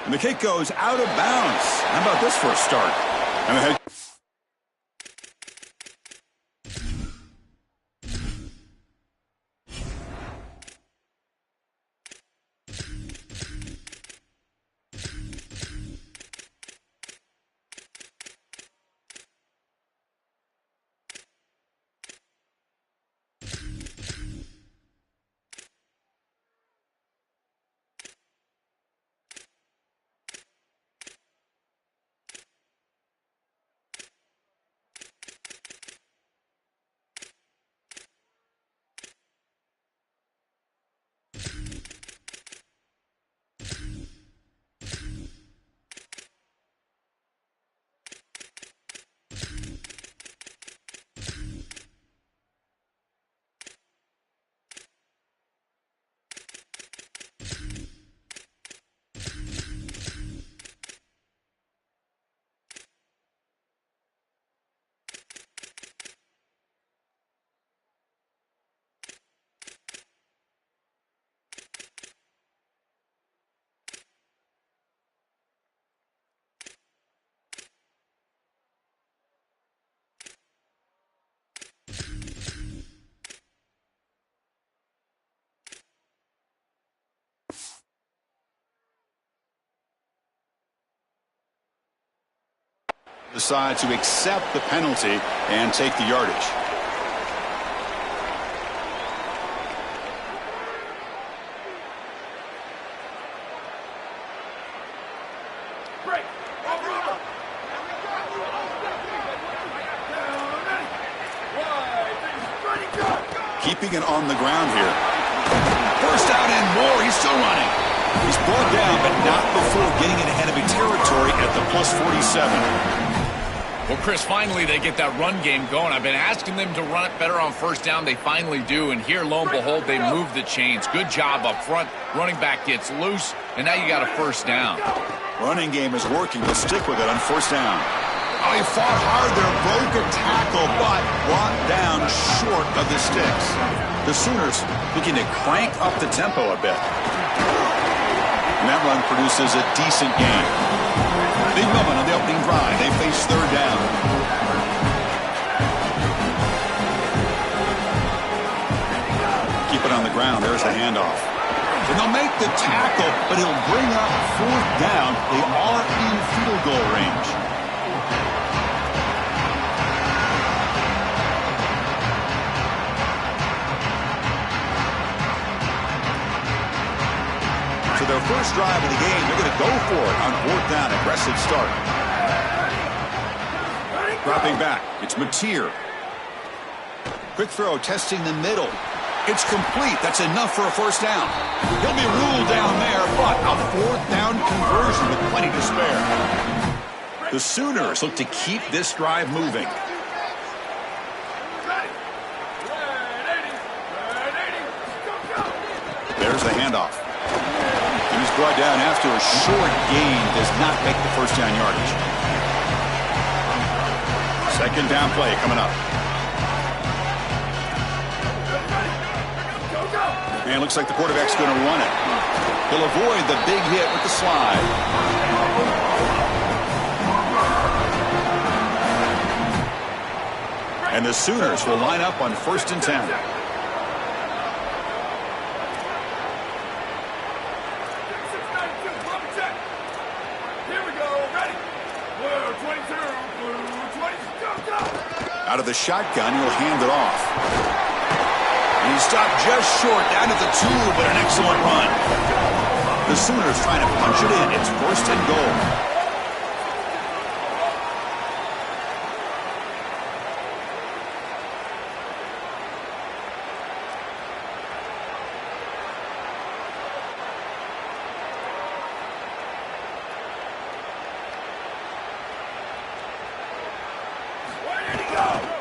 And the kick goes out of bounds. How about this for a start? And the head. Decide to accept the penalty and take the yardage. Keeping it on the ground here. First down and more. He's still running. He's brought down, but not before getting in ahead of a territory at the plus 47. Well, Chris, finally they get that run game going. I've been asking them to run it better on first down. They finally do, and here, lo and behold, they move the chains. Good job up front. Running back gets loose, and now you got a first down. Running game is working. They'll stick with it on first down. Oh, he fought hard there, broke a tackle, but brought down short of the sticks. The Sooners looking to crank up the tempo a bit. And that run produces a decent gain. Big moment on the opening drive. They face third down. Keep it on the ground. There's the handoff. And they'll make the tackle, but he'll bring up fourth down. They are in field goal range. So their first drive of the game, they're going to go for it on fourth down. Aggressive start. Dropping back. It's Mateer. Quick throw, testing the middle. It's complete. That's enough for a first down. He'll be ruled down there, but a fourth down conversion with plenty to spare. The Sooners look to keep this drive moving. There's the handoff. He's brought down after a short gain. Does not make the first down yardage. Second down play coming up. And it looks like the quarterback's going to run it. He'll avoid the big hit with the slide. And the Sooners will line up on 1st and 10. Out of the shotgun, he'll hand it off. And he stopped just short, down at the 2, but an excellent run. The Sooners trying to punch it in. It's 1st and goal.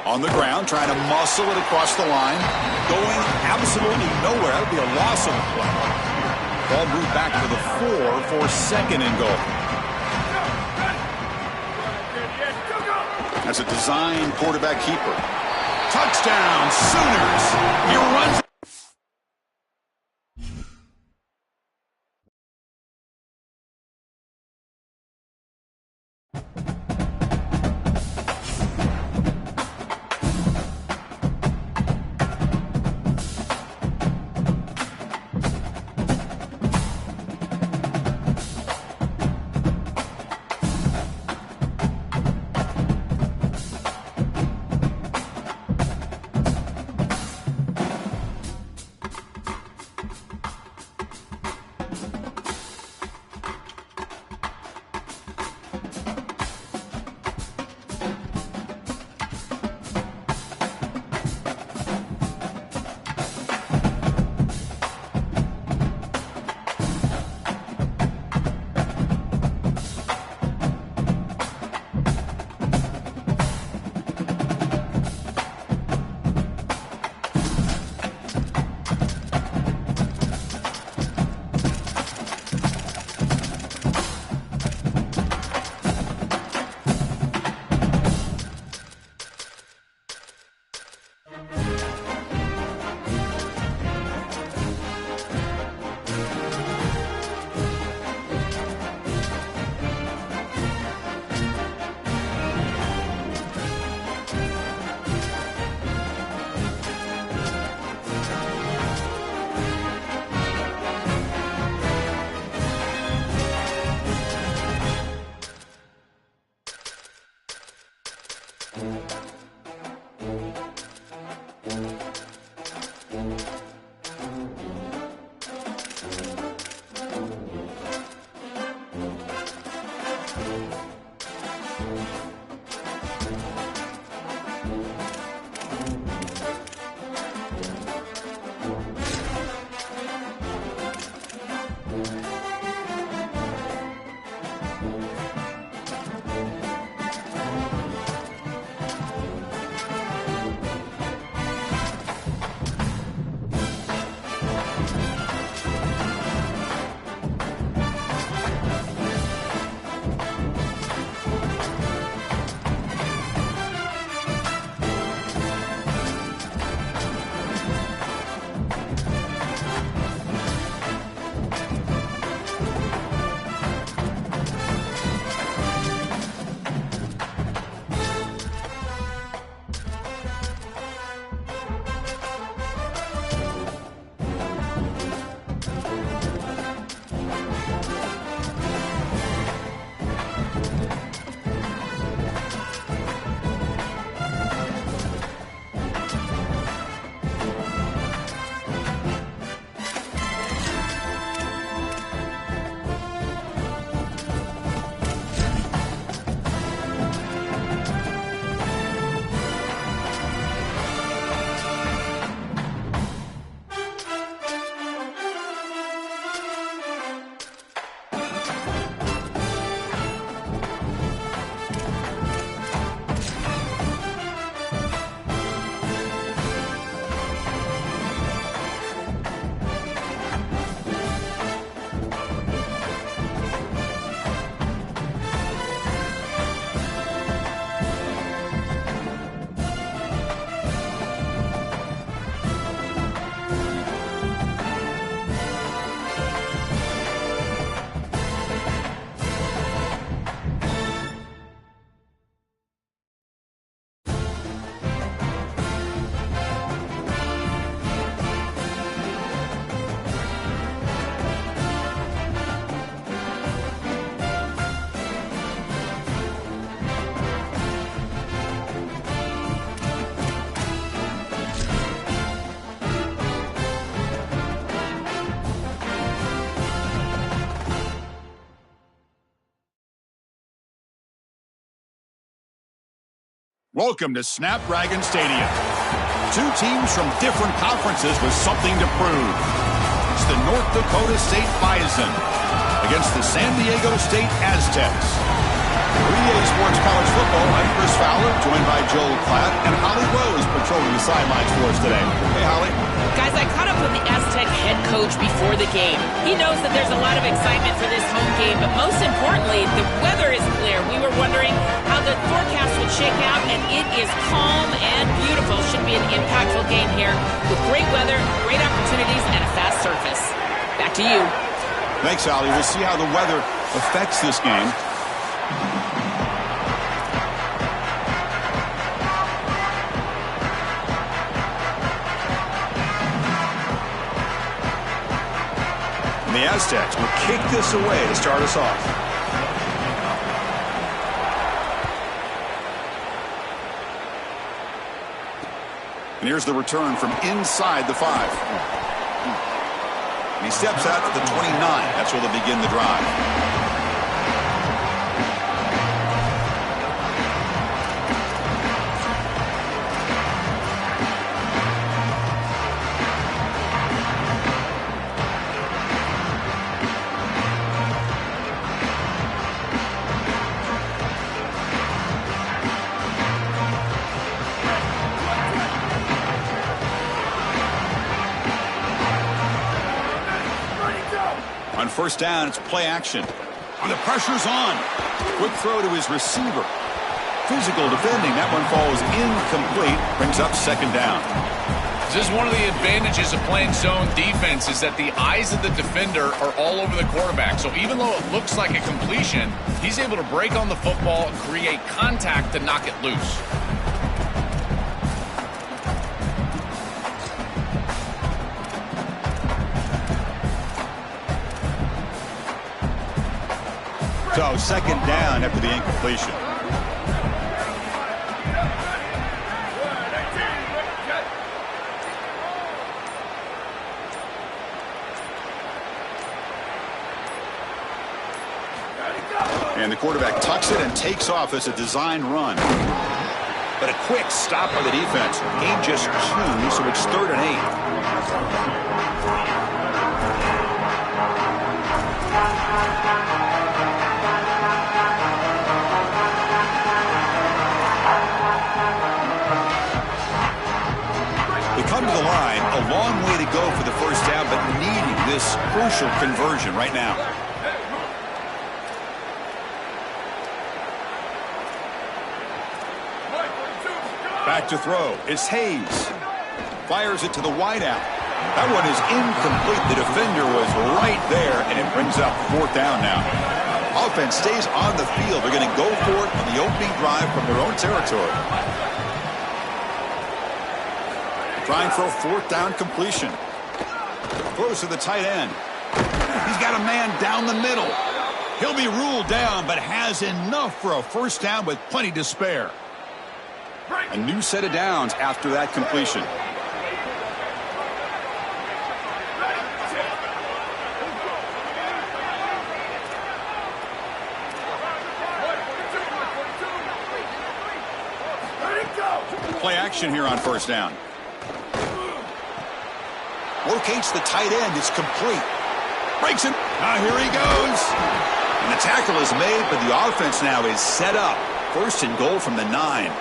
On the ground, trying to muscle it across the line. Going absolutely nowhere. That would be a loss of play. Ball moved back to the 4 for 2nd and goal. That's a design quarterback keeper. Touchdown, Sooners. He runs. Welcome to Snapdragon Stadium. Two teams from different conferences with something to prove. It's the North Dakota State Bison against the San Diego State Aztecs. 3A Sports College Football, I'm Chris Fowler, joined by Joel Klatt, and Holly Rose patrolling the sidelines for us today. Hey, Holly. Guys, I caught up with the Aztec head coach before the game. He knows that there's a lot of excitement for this home game, but most importantly, the weather is clear. We were wondering how the forecast would shake out, and it is calm and beautiful. Should be an impactful game here with great weather, great opportunities, and a fast surface. Back to you. Thanks, Holly. We'll see how the weather affects this game. And the Aztecs will kick this away to start us off. And here's the return from inside the 5. And he steps out to the 29. That's where they'll begin the drive. On first down, it's play action. And the pressure's on. Quick throw to his receiver. Physical defending. That one falls incomplete. Brings up second down. This is one of the advantages of playing zone defense is that the eyes of the defender are all over the quarterback. So even though it looks like a completion, he's able to break on the football and create contact to knock it loose. So second down after the incompletion. And the quarterback tucks it and takes off as a design run. But a quick stop by the defense. Gain just 2, so it's 3rd and 8. They come to the line, a long way to go for the first down, but needing this crucial conversion right now. Back to throw. It's Hayes. Fires it to the wideout. That one is incomplete. The defender was right there, and it brings up 4th down now. Offense stays on the field. They're going to go for it on the opening drive from their own territory. Trying for a 4th down completion. Throws to the tight end. He's got a man down the middle. He'll be ruled down, but has enough for a first down with plenty to spare. A new set of downs after that completion. Play action here on first down. Locates the tight end. It's complete. Breaks it. Here he goes. And the tackle is made, but the offense now is set up. 1st and goal from the 9.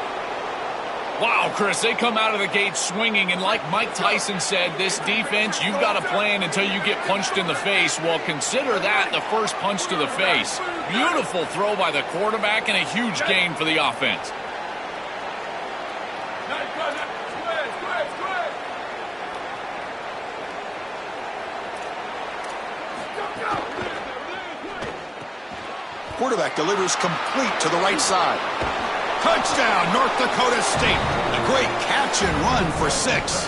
Wow, Chris, they come out of the gate swinging, and like Mike Tyson said, this defense, you've got to plan until you get punched in the face. Well, consider that the first punch to the face. Beautiful throw by the quarterback and a huge gain for the offense. Quarterback delivers complete to the right side. Touchdown, North Dakota State. A great catch and run for 6.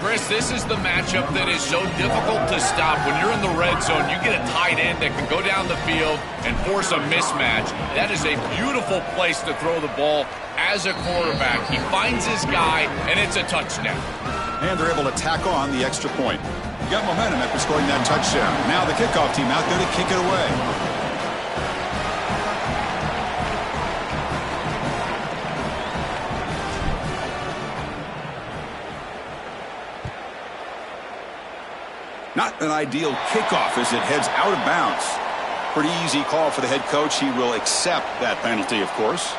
Chris, this is the matchup that is so difficult to stop. When you're in the red zone, you get a tight end that can go down the field and force a mismatch. That is a beautiful place to throw the ball as a quarterback. He finds his guy, and it's a touchdown. And they're able to tack on the extra point. You got momentum after scoring that touchdown. Now the kickoff team out there to kick it away. Not an ideal kickoff as it heads out of bounds. Pretty easy call for the head coach. He will accept that penalty, of course.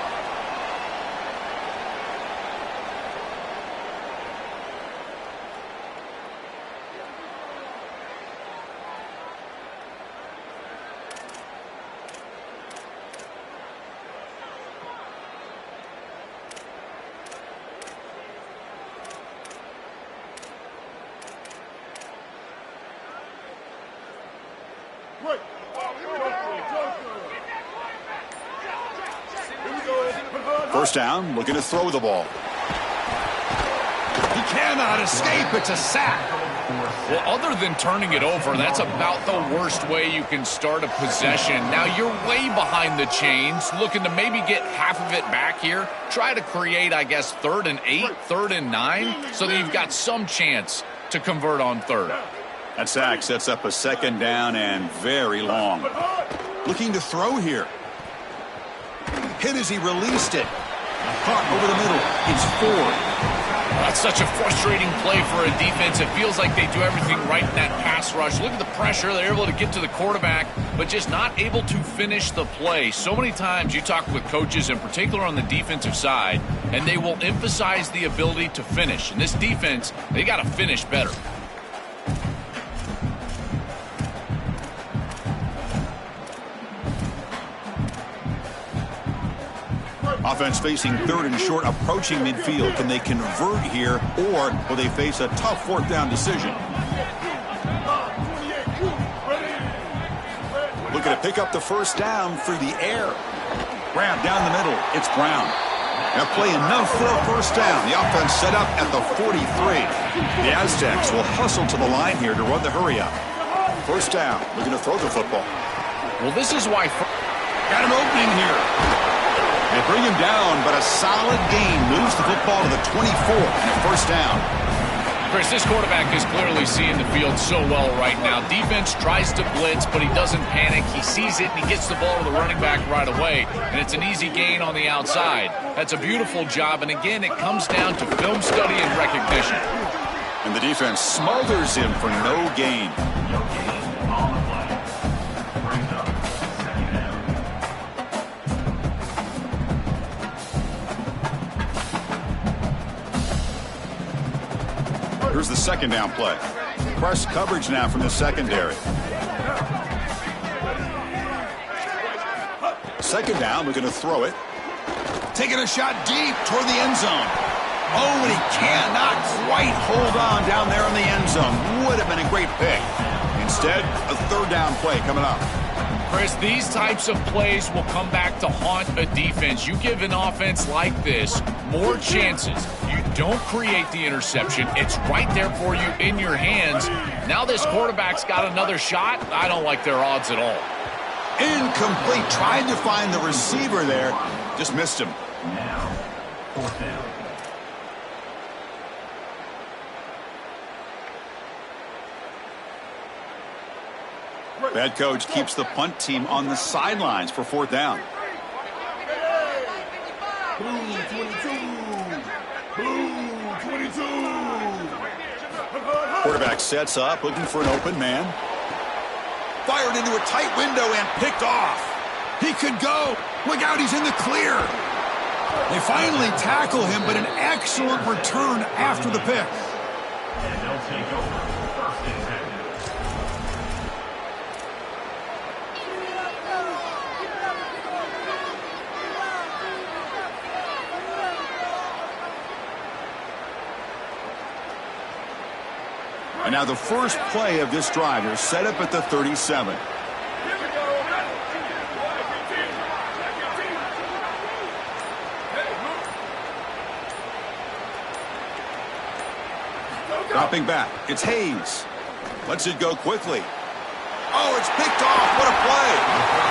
First down, looking to throw the ball. He cannot escape. It's a sack. Well, other than turning it over, that's about the worst way you can start a possession. Now, you're way behind the chains, looking to maybe get half of it back here. Try to create, I guess, 3rd and 8, 3rd and 9, so that you've got some chance to convert on 3rd. That sack sets up a 2nd down and very long. Looking to throw here. Hit as he released it. Caught over the middle. It's Ford. That's such a frustrating play for a defense. It feels like they do everything right in that pass rush. Look at the pressure. They're able to get to the quarterback, but just not able to finish the play. So many times you talk with coaches, in particular on the defensive side, and they will emphasize the ability to finish. And this defense, they got to finish better. Offense facing 3rd and short, approaching midfield. Can they convert here, or will they face a tough 4th down decision? Looking to pick up the 1st down through the air. Grab down the middle. It's Brown. Now play enough for a 1st down. The offense set up at the 43. The Aztecs will hustle to the line here to run the hurry up. 1st down. Looking to throw the football. Well, this is why... Got an opening here. They bring him down, but a solid gain moves the football to the 24 and a 1st down. Chris, this quarterback is clearly seeing the field so well right now. Defense tries to blitz, but he doesn't panic. He sees it, and he gets the ball to the running back right away, and it's an easy gain on the outside. That's a beautiful job, and again, it comes down to film study and recognition. And the defense smothers him for no gain. Here's the 2nd down play. Press coverage now from the secondary. 2nd down, we're going to throw it. Taking a shot deep toward the end zone. Oh, and he cannot quite hold on down there in the end zone. Would have been a great pick. Instead, a 3rd down play coming up. Chris, these types of plays will come back to haunt a defense. You give an offense like this more chances. You don't create the interception. It's right there for you in your hands. Now this quarterback's got another shot. I don't like their odds at all. Incomplete. Tried to find the receiver there. Just missed him. Now, 4th down. Head coach keeps the punt team on the sidelines for 4th down. Blue 22. Blue 22. Quarterback sets up, looking for an open man. Fired into a tight window and picked off. He could go. Look out, he's in the clear. They finally tackle him, but an excellent return after the pick. And they'll take over 1st and 10. And now the first play of this drive is set up at the 37. Dropping back, it's Hayes. Lets it go quickly. Oh, it's picked off. What a play.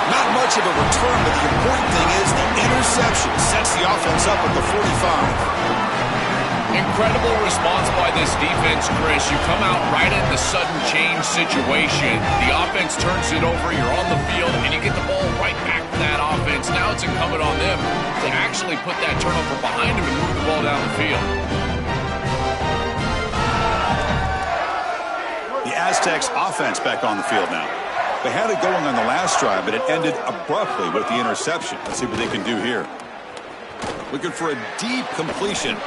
Not much of a return, but the important thing is the interception sets the offense up at the 45. Incredible response by this defense, Chris. You come out right in the sudden change situation. The offense turns it over, you're on the field, and you get the ball right back to that offense. Now it's incumbent on them to actually put that turnover behind them and move the ball down the field. The Aztecs offense back on the field now. They had it going on the last drive, but it ended abruptly with the interception. Let's see what they can do here. Looking for a deep completion.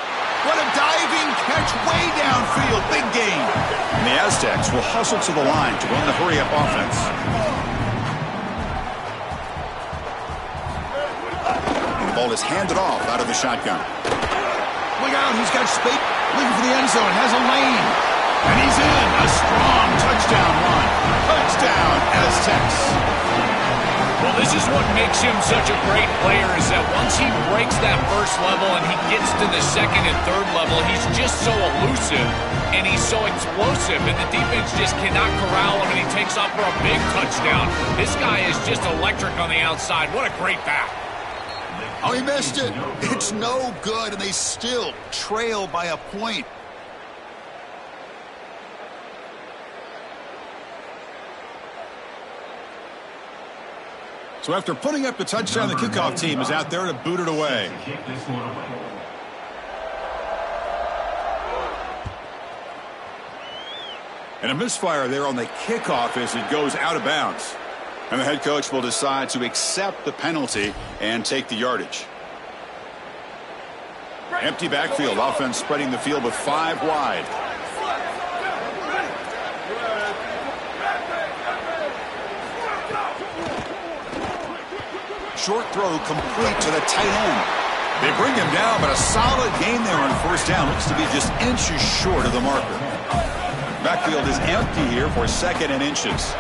What a diving catch way downfield. Big gain. And the Aztecs will hustle to the line to run the hurry-up offense. And the ball is handed off out of the shotgun. Look out, he's got space. Looking for the end zone, has a lane. And he's in. A strong touchdown run. Touchdown, Aztecs. Well, This is what makes him such a great player, is that once he breaks that first level and he gets to the second and third level, he's just so elusive and he's so explosive, and the defense just cannot corral him, and he takes off for a big touchdown. This guy is just electric on the outside. What a great back. Oh, he missed it. It's no good, and they still trail by a point. So after putting up the touchdown, the kickoff team is out there to boot it away. And a misfire there on the kickoff as it goes out of bounds. And the head coach will decide to accept the penalty and take the yardage. Empty backfield, offense spreading the field with 5 wide. Short throw complete to the tight end. They bring him down, but a solid gain there on first down. Looks to be just inches short of the marker. Backfield is empty here for 2nd and inches.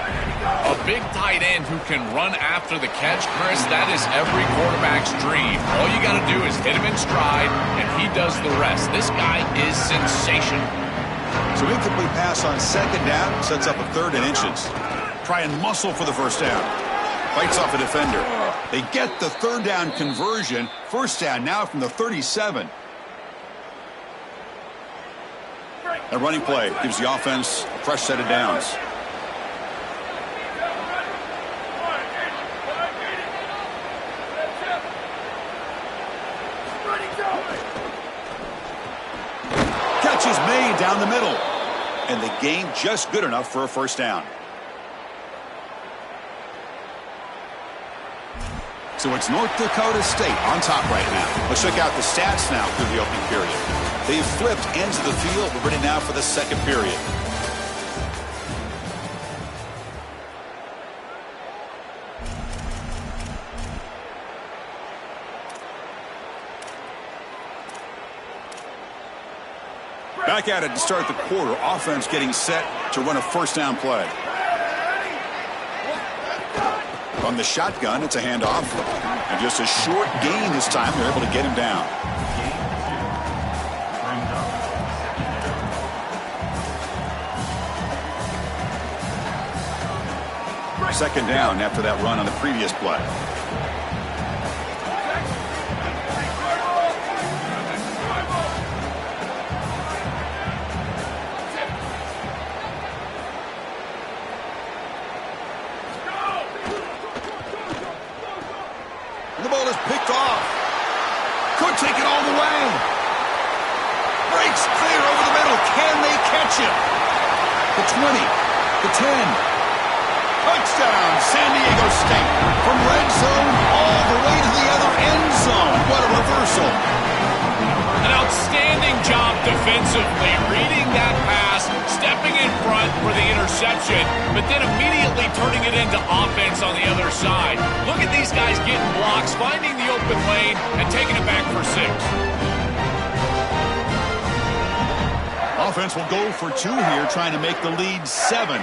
A big tight end who can run after the catch, Chris, that is every quarterback's dream. All you got to do is hit him in stride, and he does the rest. This guy is sensational. So incomplete pass on 2nd down, sets up a 3rd and inches. Try and muscle for the first down. Fights off a defender. They get the 3rd down conversion. First down now from the 37. A running play gives the offense a fresh set of downs. Catch is made down the middle. And the gain just good enough for a first down. So it's North Dakota State on top right now. Let's check out the stats now through the opening period. They've flipped ends of the field. We're ready now for the second period. Back at it to start the quarter. Offense getting set to run a first down play. From the shotgun, it's a handoff. And just a short gain this time. They're able to get him down. Second down after that run on the previous play. The ball is picked off. Could take it all the way. Breaks clear over the middle. Can they catch him? The 20, the 10. Touchdown, San Diego State. From red zone all the way to the other end zone. What a reversal. An outstanding job defensively, reading that pass, stepping in front for the interception, but then immediately turning it into offense on the other side. Look at these guys getting blocks, finding the open lane, and taking it back for 6. Offense will go for 2 here, trying to make the lead 7.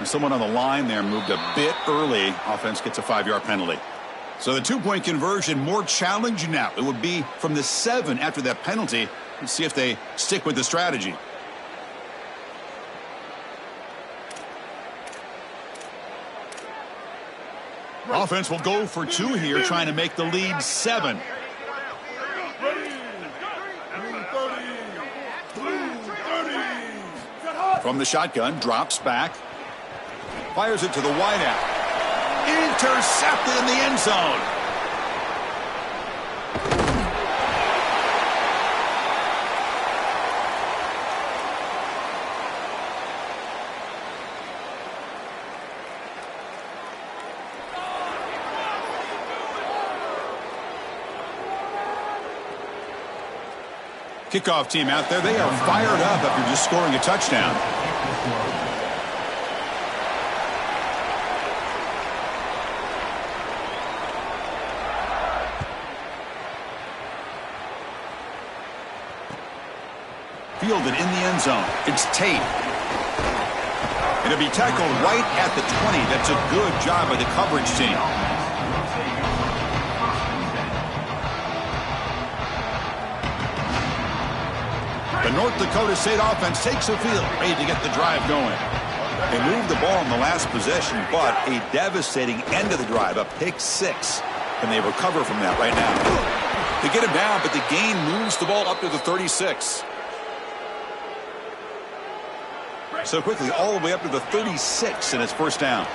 Someone on the line there moved a bit early. Offense gets a 5-yard penalty. So the 2-point conversion more challenging now. It would be from the 7 after that penalty. Let's see if they stick with the strategy. Offense will go for 2 here, trying to make the lead 7. From the shotgun, drops back. Fires it to the wideout. Intercepted in the end zone. Kickoff team out there. They are fired up after just scoring a touchdown. fielded in the end zone. It's Tate. It'll be tackled right at the 20. That's a good job by the coverage team. The North Dakota State offense takes the field, ready to get the drive going. They moved the ball in the last possession, but a devastating end of the drive, a pick 6. And they recover from that right now. They get him down, but the gain moves the ball up to the 36. So quickly, all the way up to the 36, and it's first down.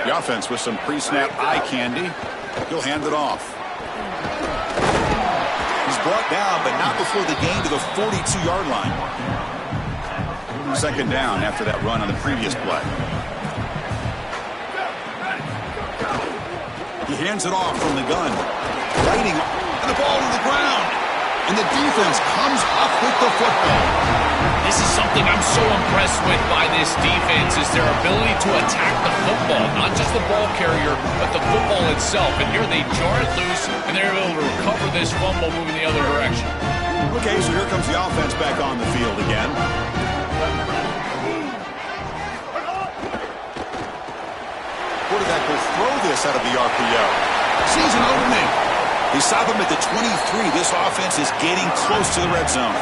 The offense with some pre-snap eye candy. He'll hand it off. He's brought down, but not before the gain to the 42-yard line. Second down after that run on the previous play. He hands it off from the gun. Lighting the ball to the ground. And the defense comes up with the football. This is something I'm so impressed with by this defense is their ability to attack the football. Not just the ball carrier, but the football itself. And here they jar it loose, and they're able to recover this fumble moving the other direction. Okay, so here comes the offense back on the field again. Quarterback will throw this out of the RPO. Sees an opening. They stop him at the 23. This offense is getting close to the red zone.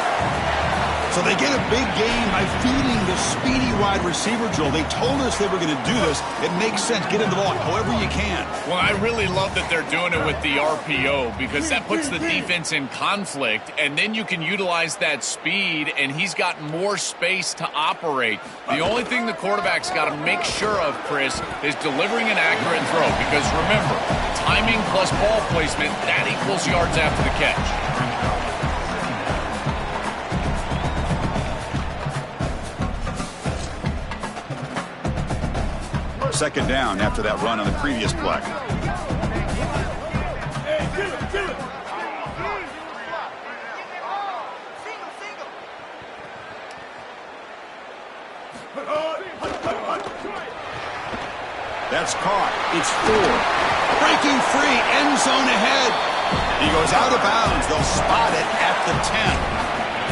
So they get a big gain by feeding the speedy wide receiver drill. They told us they were going to do this. It makes sense. Get in the ball however you can. Well, I really love that they're doing it with the RPO because that puts the defense in conflict, and then you can utilize that speed, and he's got more space to operate. The only thing the quarterback's got to make sure of, Chris, is delivering an accurate throw because, remember, timing plus ball placement, that equals yards after the catch. Second down after that run on the previous play. That's caught. It's 4. Breaking free. End zone ahead. He goes out of bounds. They'll spot it at the 10.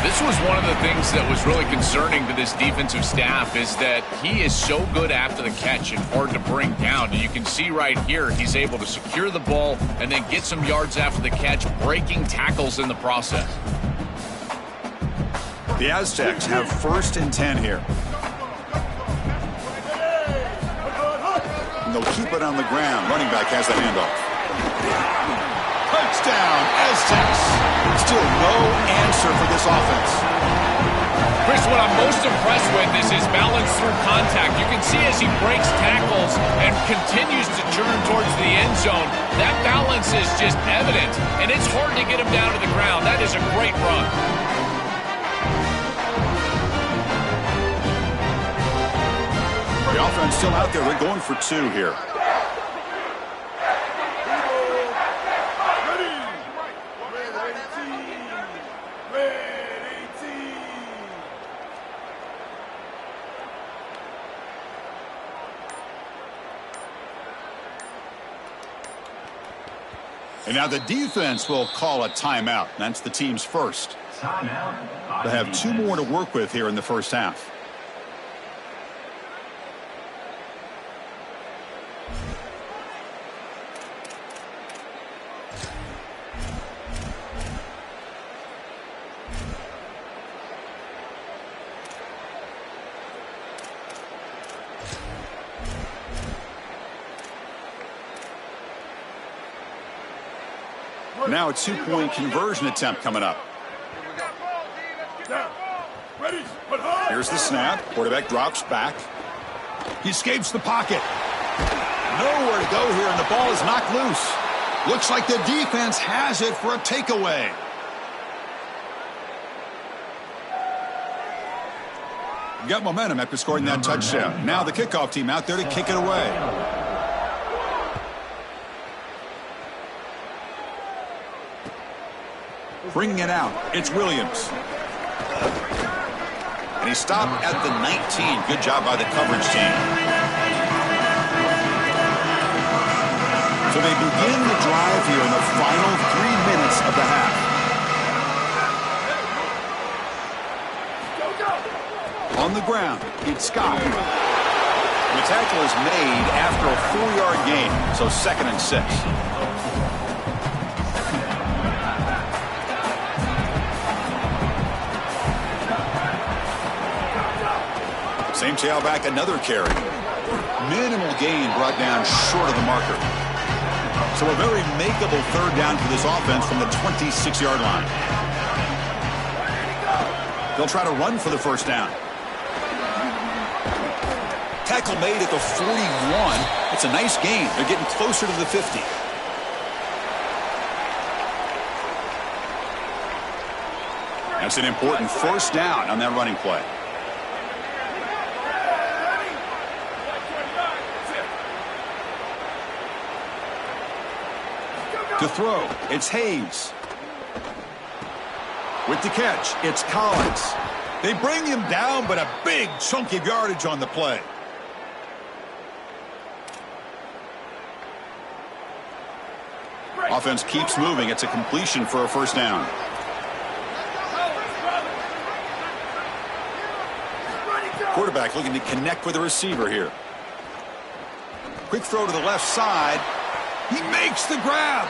This was one of the things that was really concerning to this defensive staff is that he is so good after the catch and hard to bring down. And you can see right here he's able to secure the ball and then get some yards after the catch, breaking tackles in the process. The Aztecs have 1st and 10 here. And they'll keep it on the ground. Running back has the handoff. Touchdown, Aztecs. Still no answer for this offense. Chris, what I'm most impressed with is his balance through contact. You can see as he breaks tackles and continues to turn towards the end zone, that balance is just evident, and it's hard to get him down to the ground. That is a great run. The offense still out there. They're going for 2 here. And now the defense will call a timeout. That's the team's first. They'll have 2 more to work with here in the first half. Now a 2-point conversion attempt coming up. Here's the snap. Quarterback drops back. He escapes the pocket. Nowhere to go here, and the ball is knocked loose. Looks like the defense has it for a takeaway. Got momentum after scoring that touchdown. Now the kickoff team out there to kick it away. Bringing it out, it's Williams. And he stopped at the 19. Good job by the coverage team. So they begin the drive here in the final 3 minutes of the half. On the ground, it's Scott. The tackle is made after a 4-yard gain, so 2nd and 6. Same tailback, another carry. Minimal gain brought down short of the marker. So a very makeable 3rd down for this offense from the 26-yard line. They'll try to run for the 1st down. Tackle made at the 41. It's a nice gain. They're getting closer to the 50. That's an important 1st down on that running play. To throw, it's Hayes. With the catch, it's Collins. They bring him down, but a big chunk of yardage on the play. Offense keeps moving. It's a completion for a 1st down. Quarterback looking to connect with the receiver here. Quick throw to the left side. He makes the grab.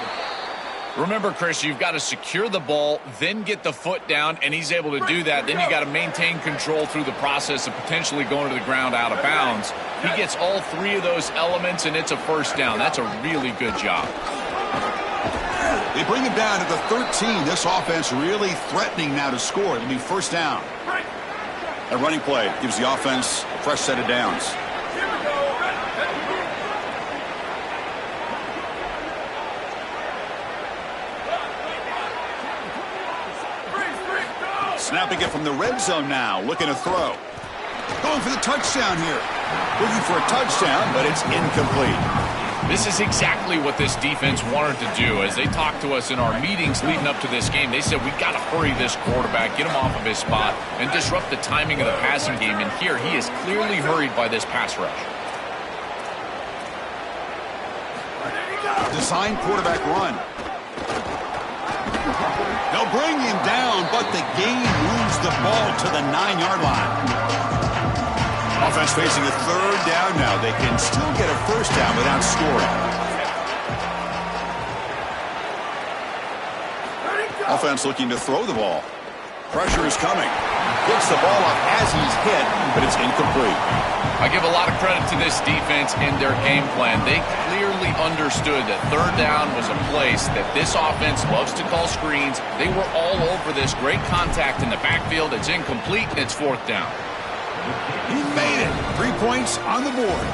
Remember, Chris, you've got to secure the ball, then get the foot down, and he's able to do that. Then you got to maintain control through the process of potentially going to the ground out of bounds. He gets all 3 of those elements, and it's a 1st down. That's a really good job. They bring him down to the 13. This offense really threatening now to score. It'll be 1st down. That running play gives the offense a fresh set of downs. Snapping it from the red zone now, looking to throw. Going for the touchdown here. Looking for a touchdown, but it's incomplete. This is exactly what this defense wanted to do. As they talked to us in our meetings leading up to this game, they said, we got to hurry this quarterback, get him off of his spot, and disrupt the timing of the passing game. And here, he is clearly hurried by this pass rush. Design quarterback run. They'll bring him down, but the game moves the ball to the 9-yard line. Offense facing a 3rd down now. They can still get a 1st down without scoring. Offense looking to throw the ball. Pressure is coming. Gets the ball up as he's hit, but it's incomplete. I give a lot of credit to this defense in their game plan. They clearly understood that 3rd down was a place that this offense loves to call screens. They were all over this. Great contact in the backfield. It's incomplete, and it's 4th down. He made it. 3 points on the board.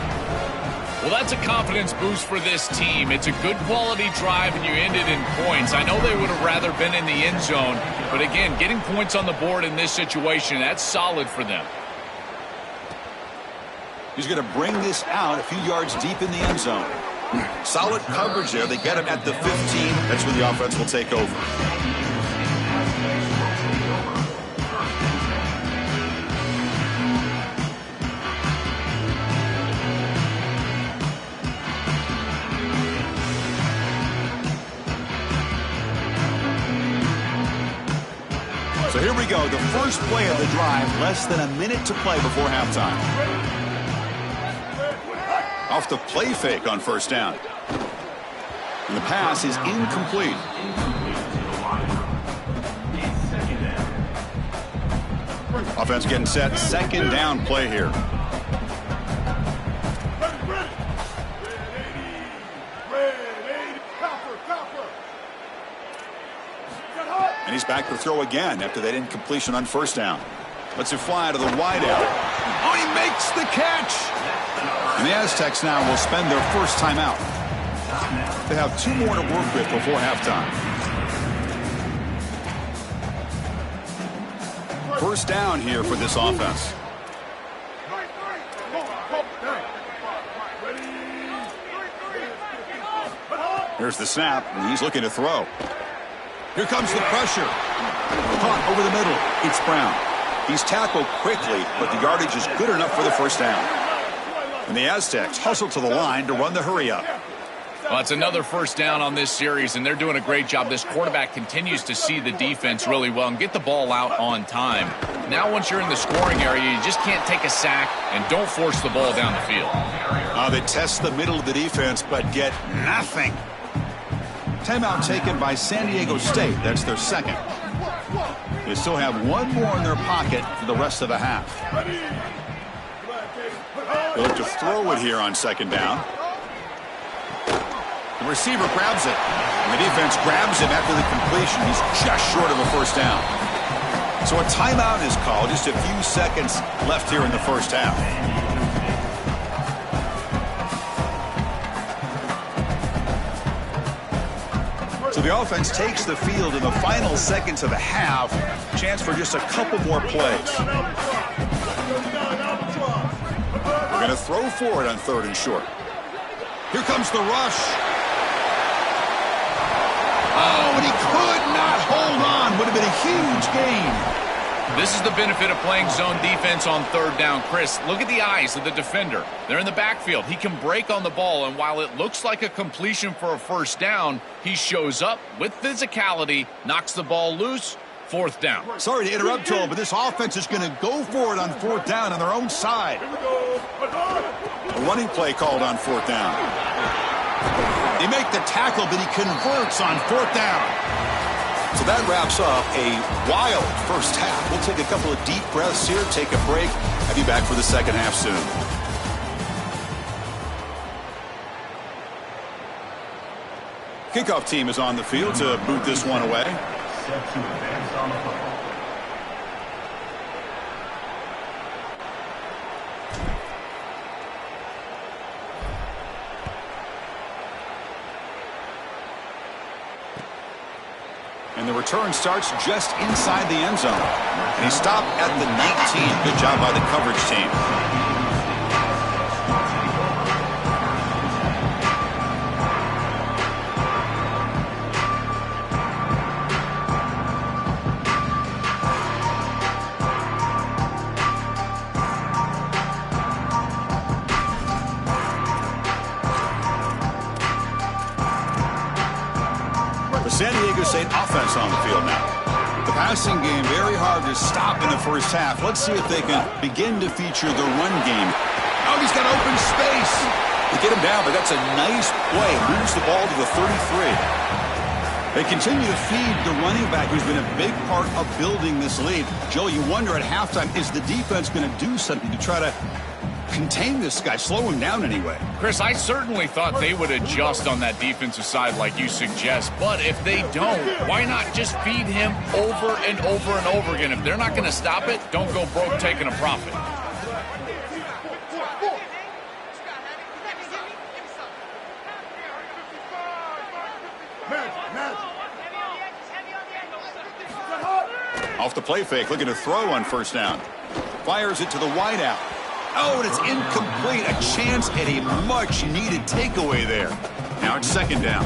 Well, that's a confidence boost for this team. It's a good quality drive, and you ended in points. I know they would have rather been in the end zone, but again, getting points on the board in this situation, that's solid for them. He's going to bring this out a few yards deep in the end zone. Solid coverage there. They get him at the 15. That's where the offense will take over. So here we go, the first play of the drive, less than a minute to play before halftime. Off the play fake on 1st down. And the pass is incomplete. Offense getting set, 2nd down play here. And he's back to throw again after that incompletion on 1st down. Lets it fly to the wideout. Oh, he makes the catch! And the Aztecs now will spend their 1st timeout. They have 2 more to work with before halftime. 1st down here for this offense. Here's the snap, and he's looking to throw. Here comes the pressure. Caught over the middle. It's Brown. He's tackled quickly, but the yardage is good enough for the 1st down. And the Aztecs hustle to the line to run the hurry up. Well, it's another first down on this series, and they're doing a great job. This quarterback continues to see the defense really well and get the ball out on time. Now, once you're in the scoring area, you just can't take a sack and don't force the ball down the field. They test the middle of the defense, but get nothing. Timeout taken by San Diego State. That's their second. They still have one more in their pocket for the rest of the half. They look to throw it here on second down. The receiver grabs it, and the defense grabs him after the completion. He's just short of a first down. So a timeout is called. Just a few seconds left here in the first half. So the offense takes the field in the final seconds of the half. Chance for just a couple more plays. We're going to throw for it on third and short. Here comes the rush. Oh, and he could not hold on. Would have been a huge gain. This is the benefit of playing zone defense on third down. Chris, look at the eyes of the defender. They're in the backfield. He can break on the ball, and while it looks like a completion for a first down, he shows up with physicality, knocks the ball loose, fourth down. Sorry to interrupt, Joel, but this offense is going to go for it on fourth down on their own side. A running play called on fourth down. They make the tackle, but he converts on fourth down. So that wraps up a wild first half. We'll take a couple of deep breaths here, take a break. I'll be back for the second half soon. Kickoff team is on the field to boot this one away. Set to advance on the football. And the return starts just inside the end zone. And he stopped at the 19. Good job by the coverage team. San Diego State offense on the field now. The passing game very hard to stop in the first half. Let's see if they can begin to feature the run game. Oh, he's got open space. They get him down, but that's a nice play. Moves the ball to the 33. They continue to feed the running back, who's been a big part of building this lead. Joe, you wonder at halftime, is the defense going to do something to try to contain this guy, slow him down anyway? Chris, I certainly thought they would adjust on that defensive side like you suggest, but if they don't, why not just feed him over and over and over again? If they're not going to stop it, don't go broke taking a profit. Off the play fake, looking to throw on first down. Fires it to the wideout. Oh, and it's incomplete. A chance at a much-needed takeaway there. Now it's second down.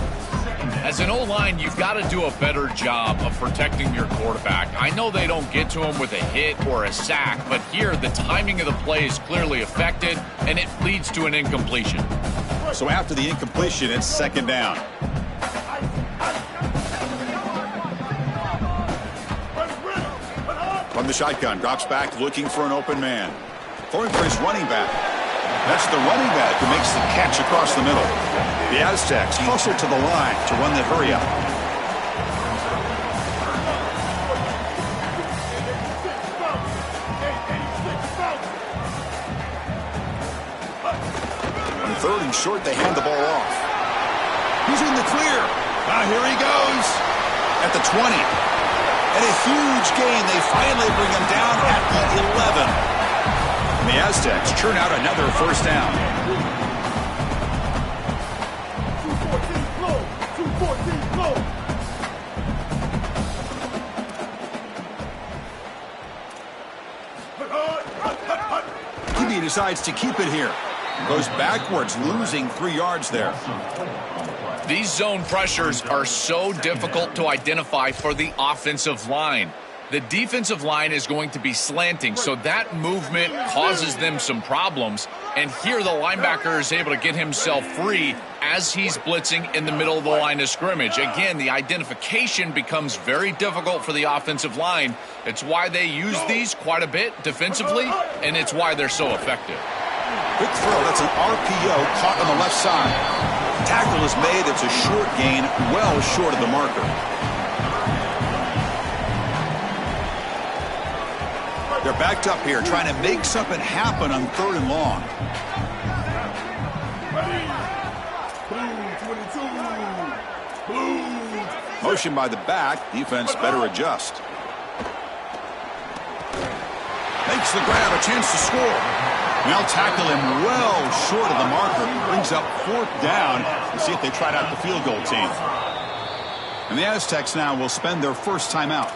As an O-line, you've got to do a better job of protecting your quarterback. I know they don't get to him with a hit or a sack, but here the timing of the play is clearly affected, and it leads to an incompletion. So after the incompletion, it's second down. From the shotgun, drops back, looking for an open man. Throwing for his running back. That's the running back who makes the catch across the middle. The Aztecs hustle to the line to run the hurry up. On third and short, they hand the ball off. He's in the clear. Here he goes. At the 20. And a huge gain. They finally bring him down at the 11. The Aztecs churn out another first down. 214 low. QB decides to keep it here. Goes backwards, losing 3 yards there. These zone pressures are so difficult to identify for the offensive line. The defensive line is going to be slanting, so that movement causes them some problems. And here the linebacker is able to get himself free as he's blitzing in the middle of the line of scrimmage. Again, the identification becomes very difficult for the offensive line. It's why they use these quite a bit defensively, and it's why they're so effective. Quick throw. That's an RPO caught on the left side. Tackle is made. It's a short gain, well short of the marker. They're backed up here, trying to make something happen on 3rd and long. Motion by the back. Defense better adjust. Makes the grab, a chance to score. Now tackle him well short of the marker. Brings up 4th down. We'll see if they tried out the field goal team. And the Aztecs now will spend their first timeout.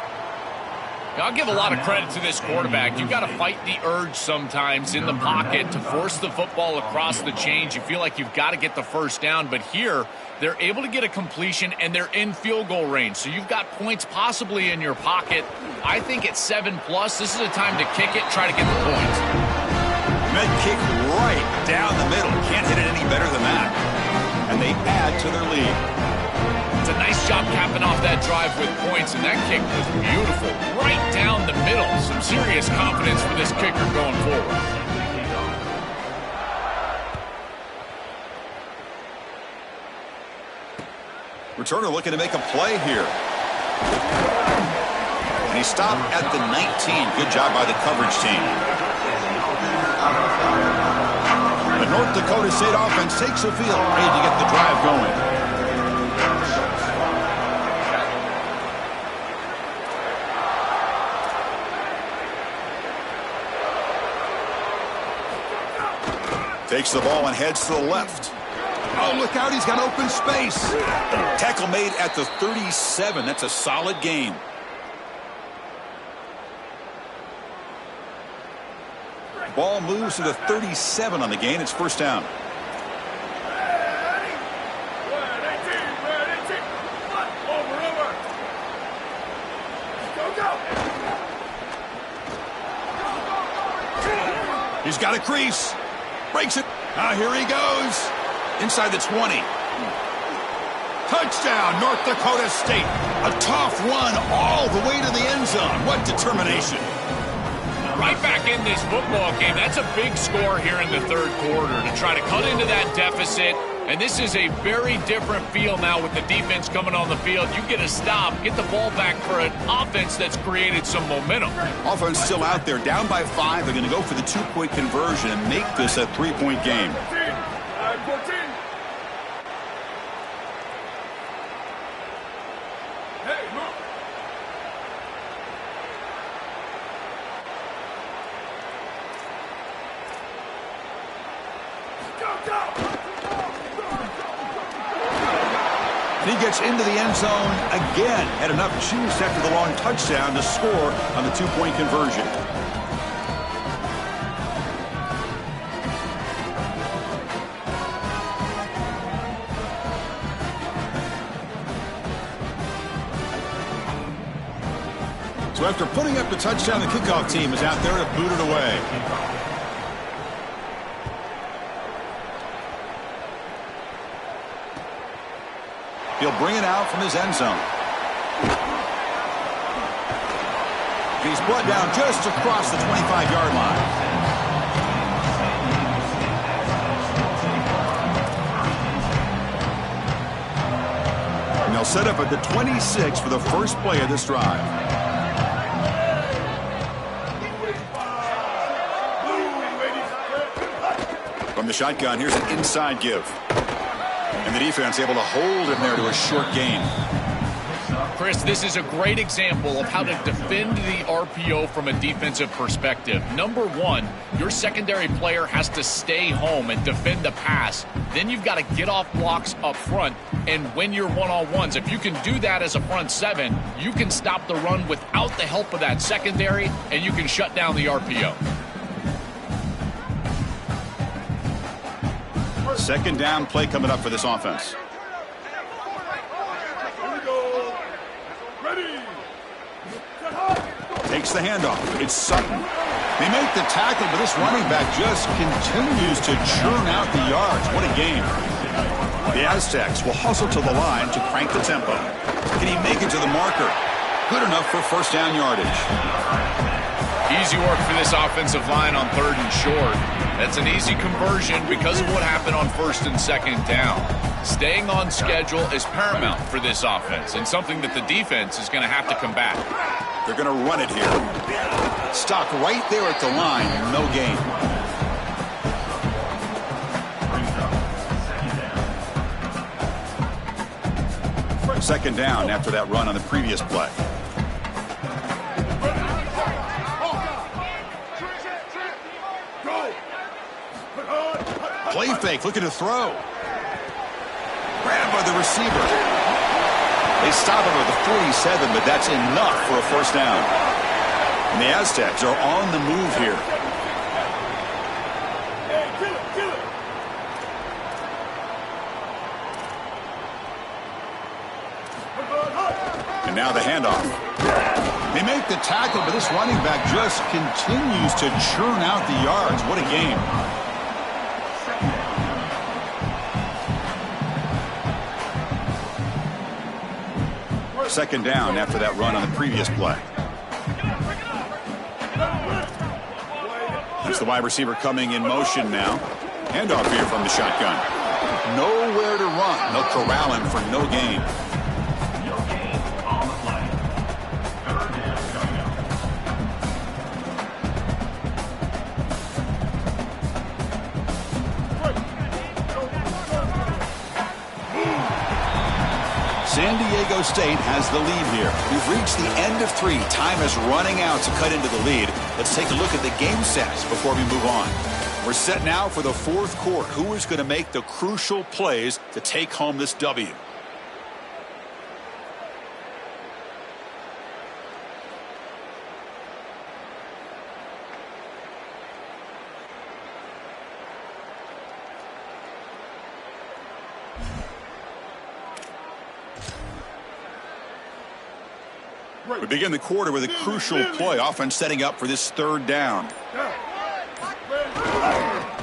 I'll give a lot of credit to this quarterback. You've got to fight the urge sometimes in the pocket to force the football across the chains. You feel like you've got to get the first down, but here they're able to get a completion and they're in field goal range. So you've got points possibly in your pocket. I think at 7+, this is a time to kick it, try to get the points. Med kick right down the middle. Can't hit it any better than that. And they add to their lead. It's a nice job capping off that drive with points, and that kick was beautiful. Right down the middle. Some serious confidence for this kicker going forward. Returner looking to make a play here. And he stopped at the 19. Good job by the coverage team. The North Dakota State offense takes the field, ready to get the drive going. Takes the ball and heads to the left. Oh, look out, he's got open space. Tackle made at the 37. That's a solid gain. Ball moves to the 37 on the gain. It's first down. He's got a crease. Breaks it. Here he goes. Inside the 20. Touchdown, North Dakota State. A tough run all the way to the end zone. What determination. Right back in this football game. That's a big score here in the 3rd quarter to try to cut into that deficit. And this is a very different feel now with the defense coming on the field. You get a stop, get the ball back for an offense that's created some momentum. Offense still out there, down by 5. They're going to go for the 2-point conversion and make this a 3-point game. He gets into the end zone again. Had enough juice after the long touchdown to score on the 2-point conversion. So after putting up the touchdown, the kickoff team is out there to boot it away. He'll bring it out from his end zone. He's brought down just across the 25-yard line. And they'll set up at the 26 for the first play of this drive. From the shotgun, here's an inside give. And the defense able to hold him there to a short gain. Chris, this is a great example of how to defend the RPO from a defensive perspective. Number one, your secondary player has to stay home and defend the pass. Then you've got to get off blocks up front and win your one-on-ones. If you can do that as a front seven, you can stop the run without the help of that secondary, and you can shut down the RPO. Second down play coming up for this offense. Here we go. Ready. Set high. Takes the handoff. It's Sutton. They make the tackle, but this running back just continues to churn out the yards. What a game. The Aztecs will hustle to the line to crank the tempo. Can he make it to the marker? Good enough for first down yardage. Easy work for this offensive line on 3rd and short. That's an easy conversion because of what happened on 1st and 2nd down. Staying on schedule is paramount for this offense and something that the defense is going to have to combat. They're going to run it here. Stopped right there at the line. No gain. Second down after that run on the previous play. Play fake, looking to throw. Grabbed by the receiver. They stop him at the 47, but that's enough for a first down. And the Aztecs are on the move here. And now the handoff. They make the tackle, but this running back just continues to churn out the yards. What a game. Second down after that run on the previous play. It's the wide receiver coming in motion now. Handoff here from the shotgun. Nowhere to run. They'll corral him for no gain. San Diego State has the lead here. We've reached the end of 3. Time is running out to cut into the lead. Let's take a look at the game stats before we move on. We're set now for the 4th quarter. Who is going to make the crucial plays to take home this W? We begin the quarter with a crucial play. Offense setting up for this 3rd down.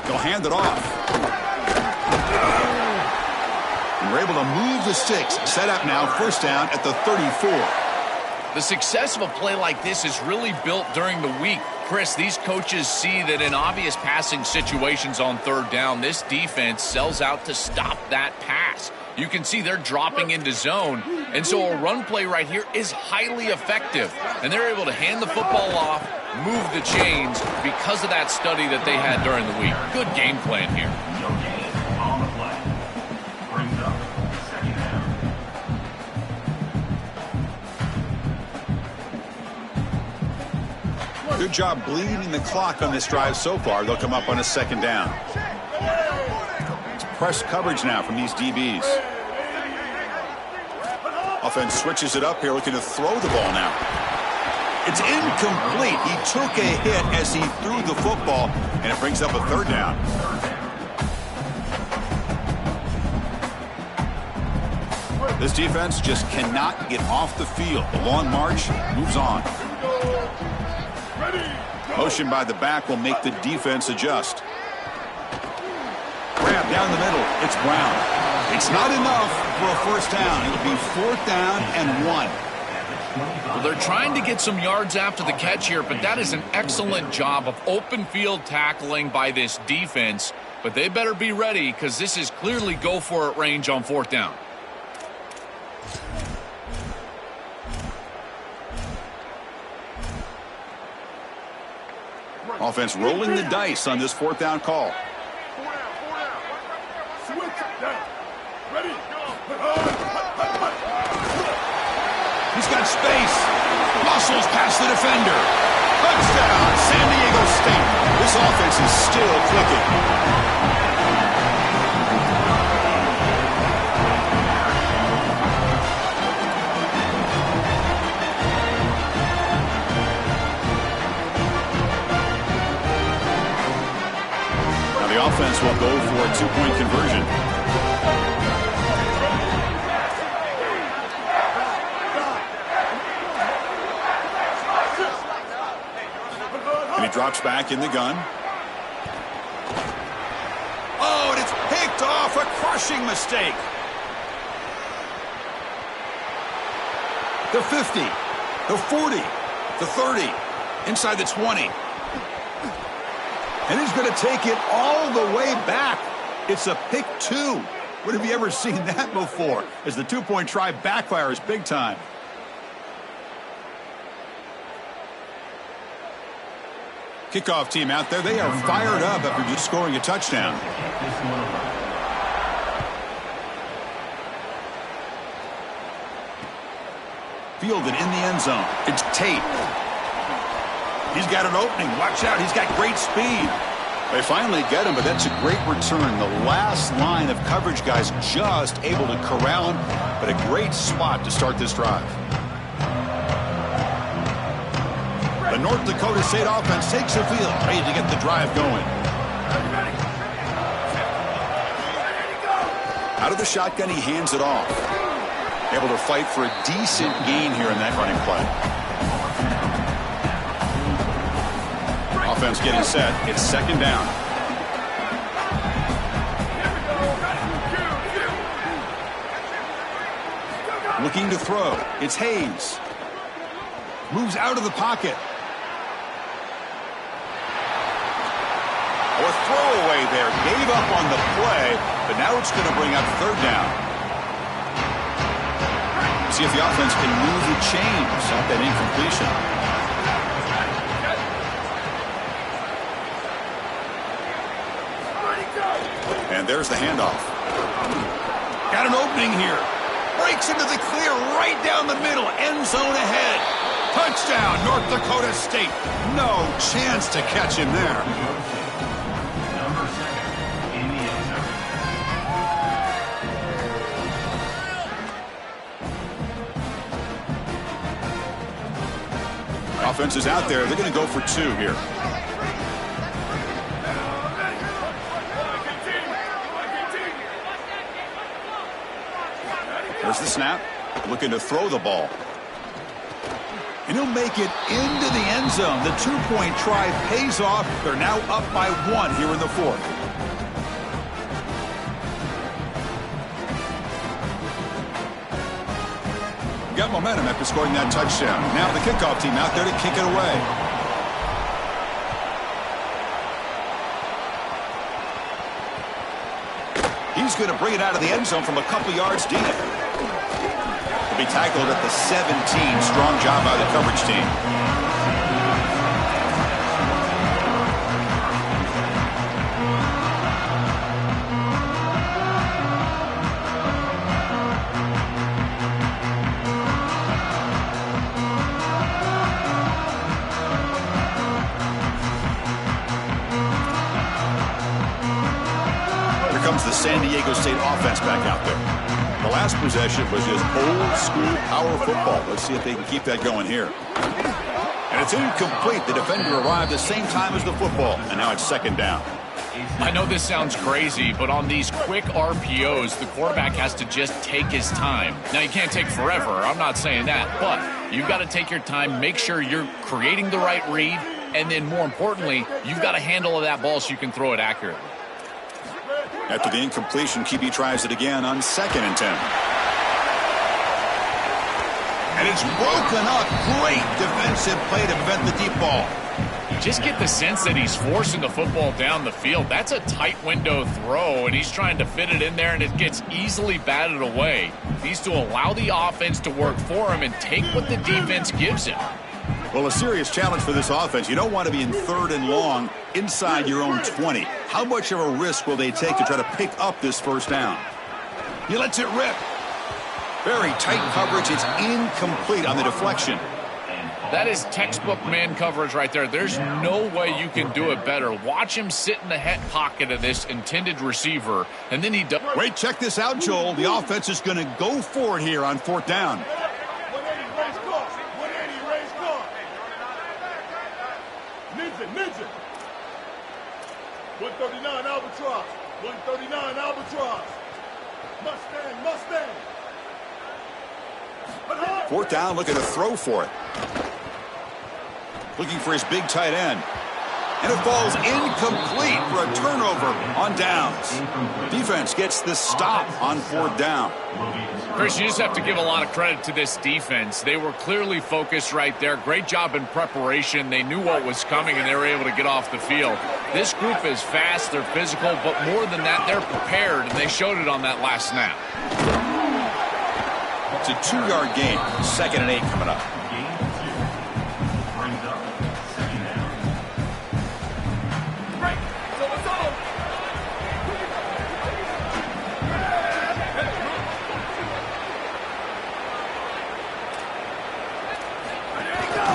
They'll hand it off. And we're able to move the sticks. Set up now, first down at the 34. The success of a play like this is really built during the week. Chris, these coaches see that in obvious passing situations on 3rd down, this defense sells out to stop that pass. You can see they're dropping into zone, and so a run play right here is highly effective. And they're able to hand the football off, move the chains because of that study that they had during the week. Good game plan here. No gain on the play. Brings up second down. Good job bleeding the clock on this drive so far. They'll come up on a 2nd down. Press coverage now from these DBs. Offense switches it up here, looking to throw the ball now. It's incomplete. He took a hit as he threw the football, and it brings up a 3rd down. This defense just cannot get off the field. The long march moves on. Motion by the back will make the defense adjust. Grab down the middle. It's Brown. It's not enough for a first down. It'll be 4th down and 1. Well, they're trying to get some yards after the catch here, but that is an excellent job of open field tackling by this defense. But they better be ready because this is clearly go-for-it range on 4th down. Offense rolling the dice on this 4th down call. He's got space. Muscles past the defender. Touchdown, San Diego State. This offense is still clicking. The offense will go for a 2-point conversion. He drops back in the gun. Oh, and it's picked off. A crushing mistake. The 50, the 40, the 30, inside the 20. And he's going to take it all the way back. It's a pick 2. When have you ever seen that before? As the two-point try backfires big time. Kickoff team out there, they are fired up after just scoring a touchdown. Fielded in the end zone. It's Tate. He's got an opening. Watch out. He's got great speed. They finally get him, but that's a great return. The last line of coverage guys just able to corral him, but a great spot to start this drive. The North Dakota State offense takes the field, ready to get the drive going. Out of the shotgun, he hands it off. Able to fight for a decent gain here in that running play. Offense getting set. It's second down. Looking to throw. It's Hayes. Moves out of the pocket. A throwaway there. Gave up on the play, but now it's going to bring up third down. See if the offense can move the chains off that incompletion. And there's the handoff. Got an opening here. Breaks into the clear right down the middle. End zone ahead. Touchdown, North Dakota State. No chance to catch him there. Offense is out there. They're going to go for 2 here. There's the snap. Looking to throw the ball. And he'll make it into the end zone. The two-point try pays off. They're now up by 1 here in the fourth. Got momentum after scoring that touchdown. Now the kickoff team out there to kick it away. He's going to bring it out of the end zone from a couple yards deep. He'll be tackled at the 17. Strong job by the coverage team. The San Diego State offense back out there. The last possession was just old school power football. Let's see if they can keep that going here. And it's incomplete. The defender arrived the same time as the football, and now it's second down. I know this sounds crazy, but on these quick RPOs, the quarterback has to just take his time. Now, you can't take forever. I'm not saying that, but you've got to take your time, make sure you're creating the right read, and then more importantly, you've got a handle of that ball so you can throw it accurately. After the incompletion, QB tries it again on 2nd and 10. And it's broken up. Great defensive play to prevent the deep ball. You just get the sense that he's forcing the football down the field. That's a tight window throw, and he's trying to fit it in there, and it gets easily batted away. He needs to allow the offense to work for him and take what the defense gives him. Well, a serious challenge for this offense. You don't want to be in 3rd and long inside your own 20. How much of a risk will they take to try to pick up this first down? He lets it rip. Very tight coverage. It's incomplete on the deflection. That is textbook man coverage right there. There's no way you can do it better. Watch him sit in the head pocket of this intended receiver, and then he does. Wait, check this out, Joel. The offense is going to go for it here on 4th down. Ninja. 139 Albatross. 139 Albatross. Mustang. 4th down, looking to throw for it. Looking for his big tight end. And it falls incomplete for a turnover on downs. Defense gets the stop on 4th down. Chris, you just have to give a lot of credit to this defense. They were clearly focused right there. Great job in preparation. They knew what was coming, and they were able to get off the field. This group is fast, they're physical, but more than that, they're prepared, and they showed it on that last snap. It's a 2-yard gain. 2nd and 8 coming up.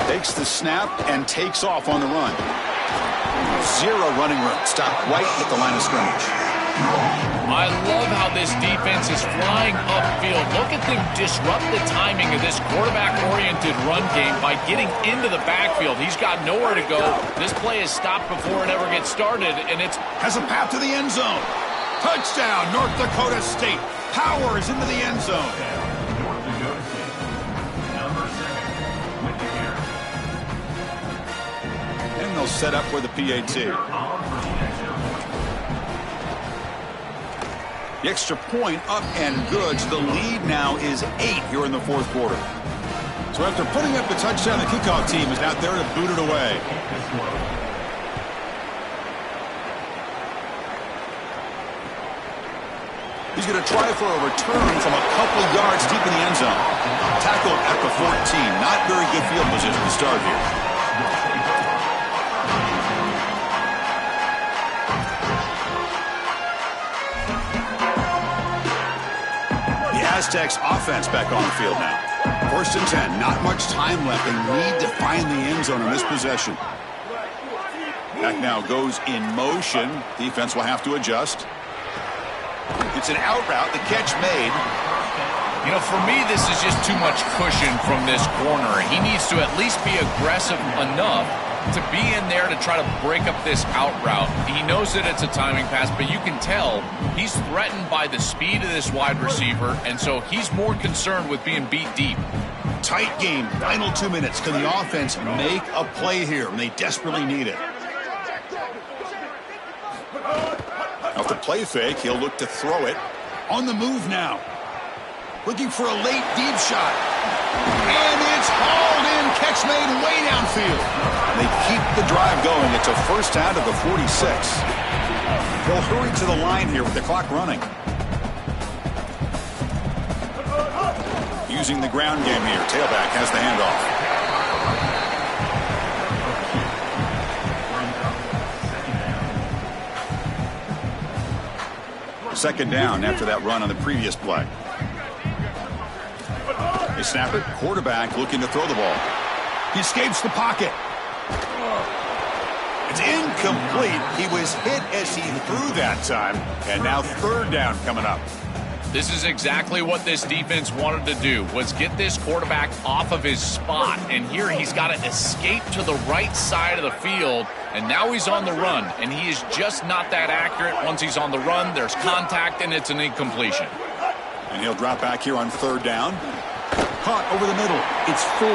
Takes the snap and takes off on the run. 0 running room. Stopped right at the line of scrimmage. I love how this defense is flying upfield. Look at them disrupt the timing of this quarterback-oriented run game by getting into the backfield. He's got nowhere to go. This play is stopped before it ever gets started, and it's has a path to the end zone. Touchdown, North Dakota State. Powers into the end zone. North Dakota State. Number 7 with the carry. And they'll set up for the PAT. The extra point up and good. So the lead now is 8 here in the 4th quarter. So after putting up the touchdown, the kickoff team is out there to boot it away. He's going to try for a return from a couple yards deep in the end zone. Tackled at the 14. Not very good field position to start here. Aztecs offense back on the field now. 1st and 10. Not much time left. They need to find the end zone in this possession. Back now goes in motion. Defense will have to adjust. It's an out route. The catch made. You know, for me, this is just too much cushion from this corner. He needs to at least be aggressive enough to be in there to try to break up this out route. He knows that it's a timing pass, but you can tell he's threatened by the speed of this wide receiver, and so he's more concerned with being beat deep. Tight game. Final 2 minutes. Can the offense make a play here? And they desperately need it. Off the play fake, he'll look to throw it. On the move now. Looking for a late deep shot. And it's hauled in. Catch made way downfield. They keep the drive going. It's a 1st down to the 46. They'll hurry to the line here with the clock running. Using the ground game here. Tailback has the handoff. Second down after that run on the previous play. They snap it. Quarterback looking to throw the ball. He escapes the pocket. It's incomplete. He was hit as he threw that time. And now 3rd down coming up. This is exactly what this defense wanted to do, was get this quarterback off of his spot. And here he's got to escape to the right side of the field. And now he's on the run. And he is just not that accurate. Once he's on the run, there's contact, and it's an incompletion. And he'll drop back here on 3rd down. Caught over the middle. It's 4.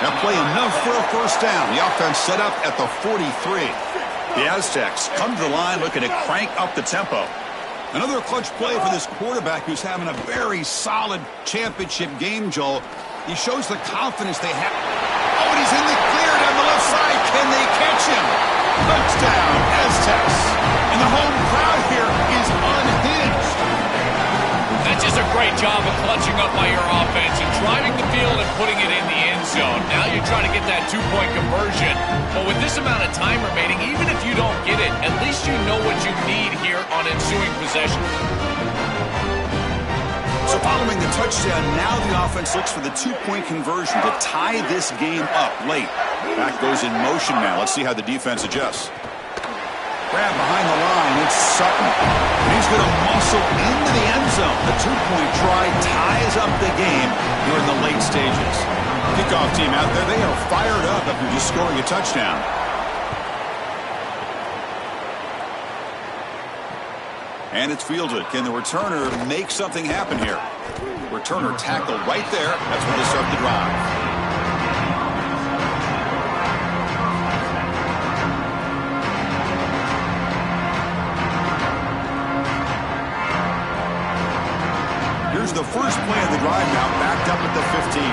Now play enough for a 1st down. The offense set up at the 43. The Aztecs come to the line looking to crank up the tempo. Another clutch play for this quarterback who's having a very solid championship game, Joel. He shows the confidence they have. Oh, and he's in the clear down the left side. Can they catch him? Touchdown, Aztecs. And the home crowd here is unhinged. That's just a great job of clutching up by your offense and driving the field and putting it in the end zone. Now you're trying to get that 2-point conversion. But with this amount of time remaining, even if you don't get it, at least you know what you need here on ensuing possession. So following the touchdown, now the offense looks for the 2-point conversion to tie this game up late. Back goes in motion now. Let's see how the defense adjusts. Grab behind the line. It's Sutton. And he's going to muscle into the end zone. The 2-point try ties up the game here in the late stages. Kickoff team out there. They are fired up after just scoring a touchdown. And it's fielded. Can the returner make something happen here? Returner tackled right there. That's where they start the drive. the first play of the drive now, backed up at the 15.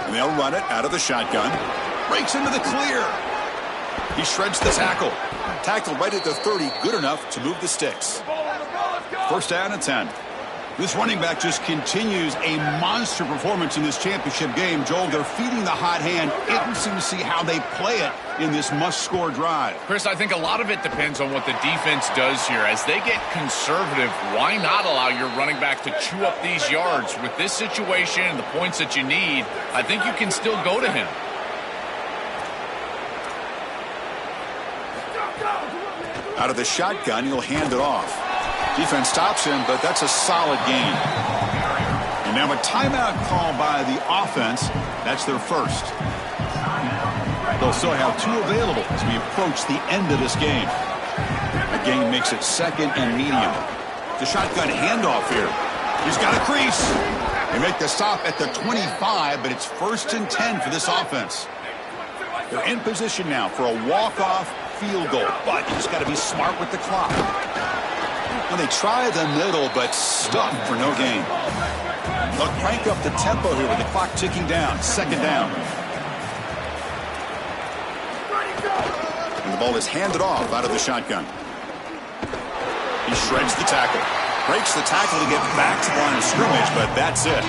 And they'll run it out of the shotgun. Breaks into the clear. He shreds the tackle. Tackled right at the 30, good enough to move the sticks. First down and 10. This running back just continues a monster performance in this championship game. Joel, they're feeding the hot hand. Interesting to see how they play it in this must-score drive. Chris, I think a lot of it depends on what the defense does here. As they get conservative, why not allow your running back to chew up these yards? With this situation and the points that you need, I think you can still go to him. Out of the shotgun, he'll hand it off. Defense stops him, but that's a solid gain. And now a timeout call by the offense. That's their first. They'll still have 2 available as we approach the end of this game. The game makes it second and medium. The shotgun handoff here. He's got a crease. They make the stop at the 25, but it's first and 10 for this offense. They're in position now for a walk-off field goal, but you just got to be smart with the clock. And they try the middle, but stuck for no gain. They'll crank up the tempo here with the clock ticking down. Second down. And the ball is handed off out of the shotgun. He shreds the tackle. Breaks the tackle to get back to the line of scrimmage, but that's it.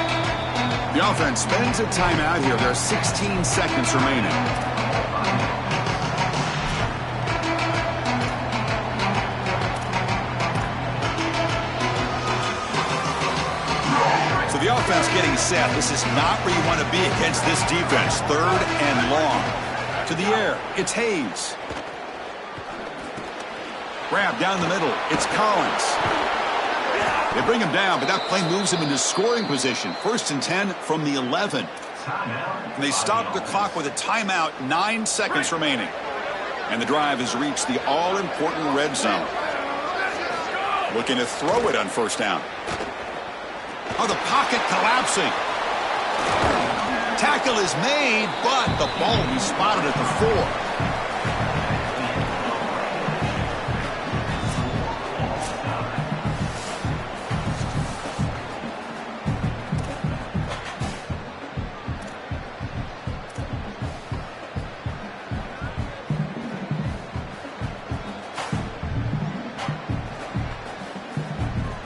The offense spends a timeout here. There are 16 seconds remaining. The offense getting set. This is not where you want to be against this defense. Third and long. To the air. It's Hayes. Grab down the middle. It's Collins. They bring him down, but that play moves him into scoring position. First and 10 from the 11. And they stop the clock with a timeout. 9 seconds remaining. And the drive has reached the all-important red zone. Looking to throw it on first down. Oh, the pocket collapsing. Tackle is made, but the ball will be spotted at the 4.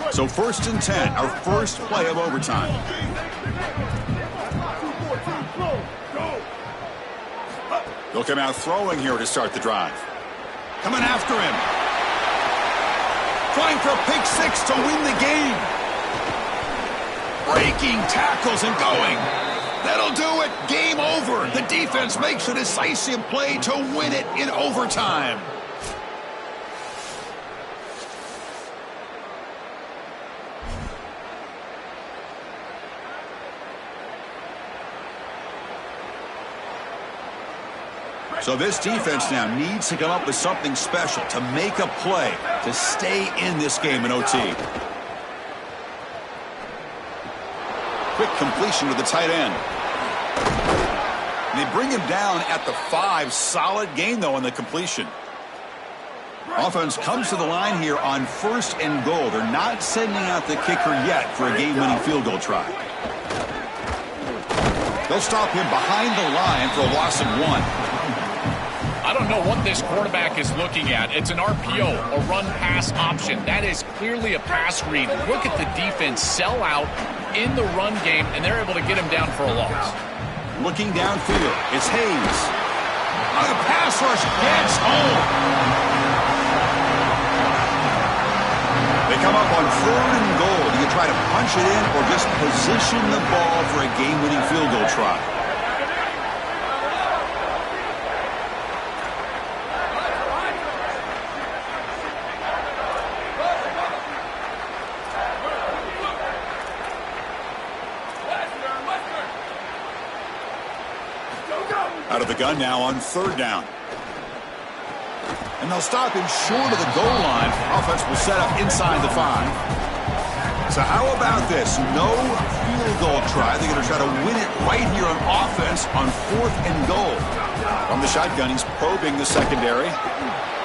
So first and 10, our first play of overtime. They'll come out throwing here to start the drive. Coming after him. Trying for a pick 6 to win the game. Breaking tackles and going. That'll do it. Game over. The defense makes a decisive play to win it in overtime. So this defense now needs to come up with something special to make a play to stay in this game in OT. Quick completion with the tight end. And they bring him down at the 5. Solid gain, though, on the completion. Offense comes to the line here on first and goal. They're not sending out the kicker yet for a game-winning field goal try. They'll stop him behind the line for a loss of 1. I don't know what this quarterback is looking at. It's an RPO, a run-pass option. That is clearly a pass read. Look at the defense sell out in the run game, and they're able to get him down for a loss. Looking downfield, it's Hayes. The pass rush gets home. They come up on 3rd and goal. Do you try to punch it in or just position the ball for a game-winning field goal try? Out of the gun now on 3rd down. And they'll stop him short of the goal line. Offense will set up inside the 5. So how about this? No field goal try. They're going to try to win it right here on offense on 4th and goal. From the shotgun, he's probing the secondary.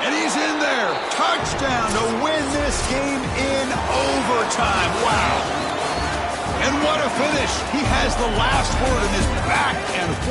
And he's in there. Touchdown to win this game in overtime. Wow. And what a finish. He has the last word in his back and forth.